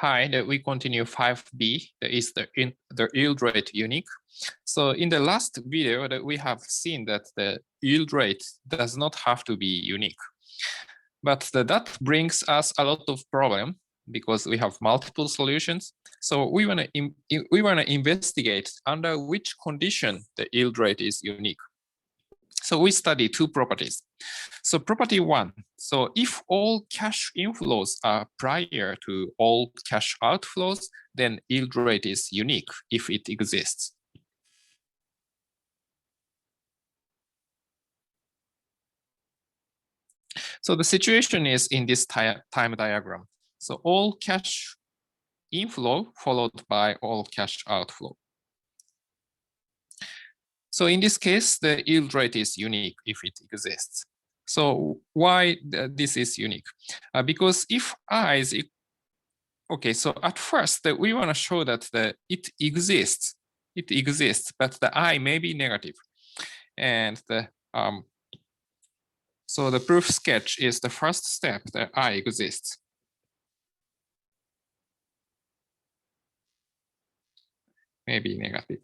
Hi, we continue 5b, that is the yield rate unique. So in the last video that we have seen that the yield rate does not have to be unique. But that brings us a lot of problem because we have multiple solutions. So we want to investigate under which condition the yield rate is unique. So we study two properties. So property one, so if all cash inflows are prior to all cash outflows, then yield rate is unique if it exists. So the situation is in this time diagram. So all cash inflow followed by all cash outflow. So in this case, the yield rate is unique if it exists. So why this is unique? Because if I is okay, so at first we want to show that it exists, but the I may be negative, and so the proof sketch is the first step that I exists. Maybe negative.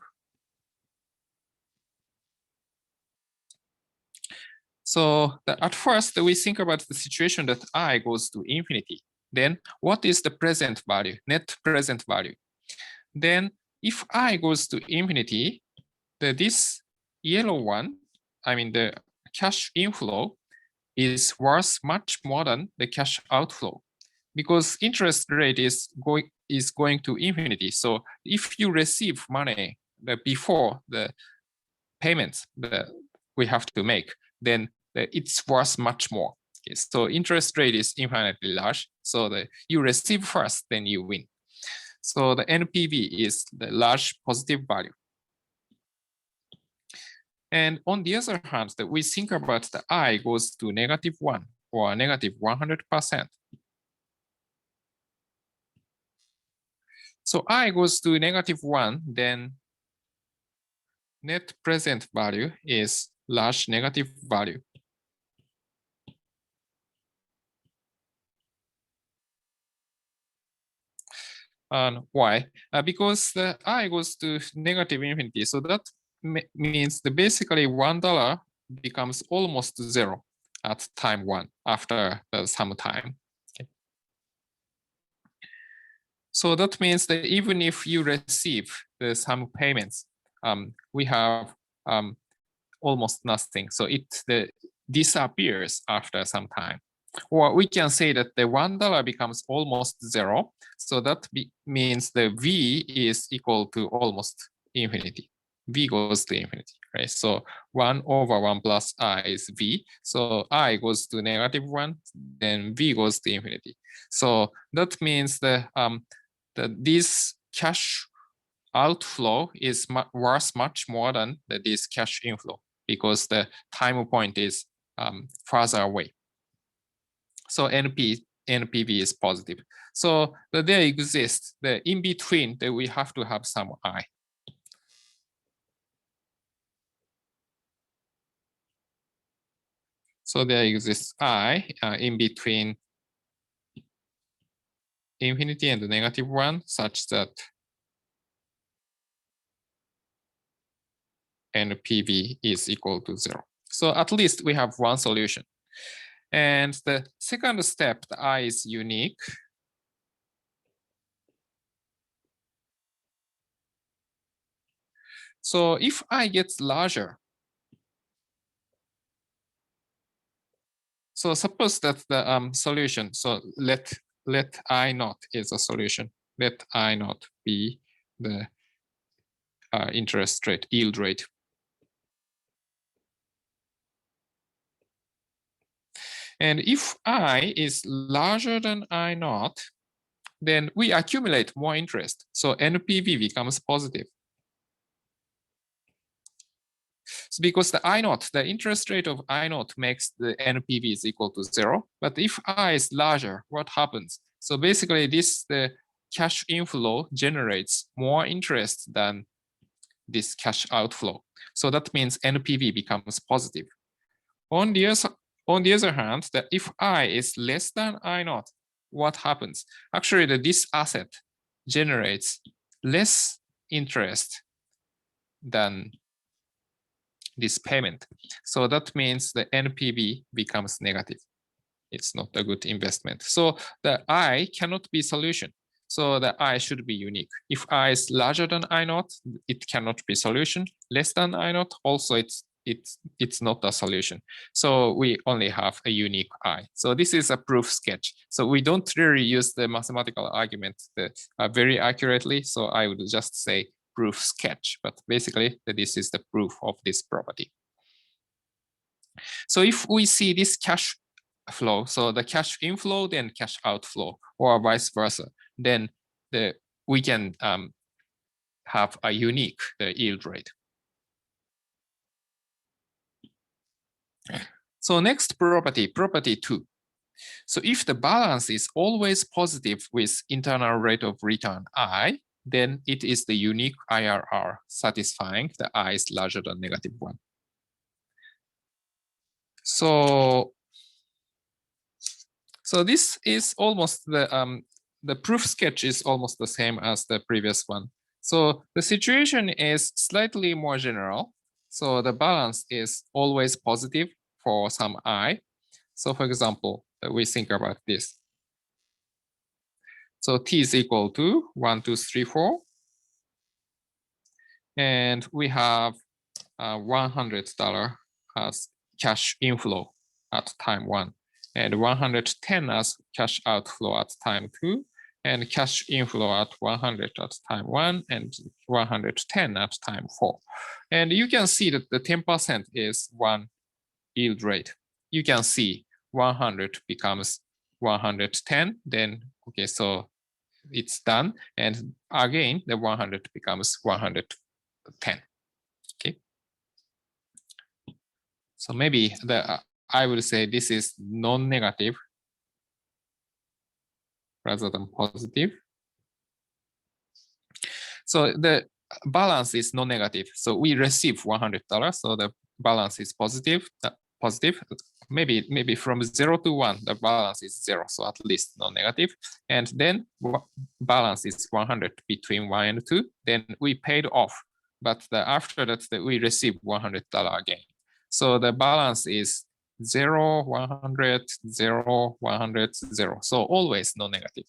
So at first we think about the situation that I goes to infinity. Then what is the present value, net present value? Then if I goes to infinity, this yellow one, I mean the cash inflow is worth much more than the cash outflow because interest rate is going to infinity. So if you receive money before the payments that we have to make, then it's worth much more. Okay, so interest rate is infinitely large. So you receive first, then you win. So the NPV is the large positive value. And on the other hand, that we think about the I goes to -1 or negative 100%. So I goes to -1, then net present value is large negative value. And why? Because the I goes to negative infinity. So that means that basically $1 becomes almost zero at time 1 after some time. Okay. So that means that even if you receive some payments, we have almost nothing. So it disappears after some time. Or we can say that the $1 becomes almost zero. So that means the V is equal to almost infinity. V goes to infinity, right? So 1/1 plus I is V. So I goes to -1, then V goes to infinity. So that means that this cash outflow is worth much more than this cash inflow because the time point is farther away. So NPV is positive. So there exists the in between that we have to have some I. So there exists I in between infinity and the -1 such that NPV is equal to 0. So at least we have one solution. And the second step, the I is unique. So if I gets larger, so suppose that the solution, so let I naught is a solution. Let I naught be the interest rate, yield rate. And if I is larger than I naught, then we accumulate more interest. So NPV becomes positive. So because the I naught, the interest rate of I naught makes the NPV is equal to 0. But if I is larger, what happens? So basically the cash inflow generates more interest than this cash outflow. So that means NPV becomes positive. On the other hand, that if I is less than I naught, what happens? Actually, this asset generates less interest than this payment. So that means the NPV becomes negative. It's not a good investment. So the I cannot be solution. So the I should be unique. If I is larger than I naught, it cannot be solution. Less than I naught, also it's not a solution. So we only have a unique I. So this is a proof sketch. So we don't really use the mathematical argument very accurately. So I would just say proof sketch, but basically this is the proof of this property. So if we see this cash flow, so the cash inflow, then cash outflow, or vice versa, then we can have a unique yield rate. So next property, property 2. So if the balance is always positive with internal rate of return I, then it is the unique IRR satisfying the I is larger than -1. So this is almost the proof sketch is almost the same as the previous one. So the situation is slightly more general. So the balance is always positive for some I. So for example, we think about this. So T is equal to 1, 2, 3, 4. And we have $100 as cash inflow at time 1. And 110 as cash outflow at time 2, and cash inflow at 100 at time 1, and 110 at time 4. And you can see that the 10% is one yield rate. You can see 100 becomes 110, then, okay, so it's done. And again, the 100 becomes 110, okay? So maybe I would say this is non-negative rather than positive. So the balance is non-negative. So we receive $100. So the balance is positive. Maybe from 0 to 1, the balance is 0. So at least non-negative. And then balance is 100 between 1 and 2. Then we paid off. But after that, we receive $100 again. So the balance is 0, 100, 0, 100, 0. So always non-negative.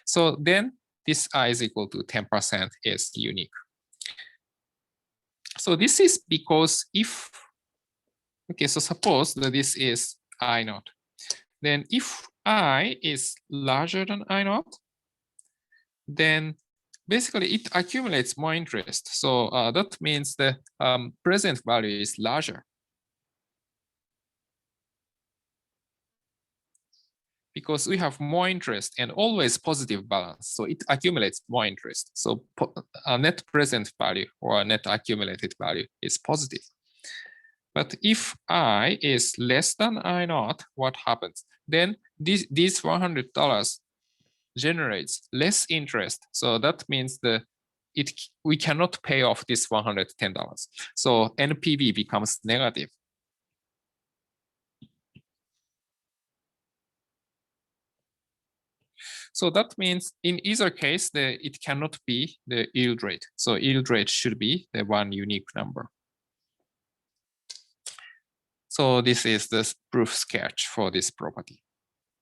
So then this I is equal to 10% is unique. So this is because if, okay, so suppose that this is I naught. Then if I is larger than I naught, then basically it accumulates more interest. So that means the present value is larger. Because we have more interest and always positive balance. So it accumulates more interest. So a net present value or a net accumulated value is positive. But if I is less than I naught, what happens? Then this $100 generates less interest. So that means we cannot pay off this $110. So NPV becomes negative. So that means in either case, it cannot be the yield rate. So yield rate should be the one unique number. So this is the proof sketch for this property.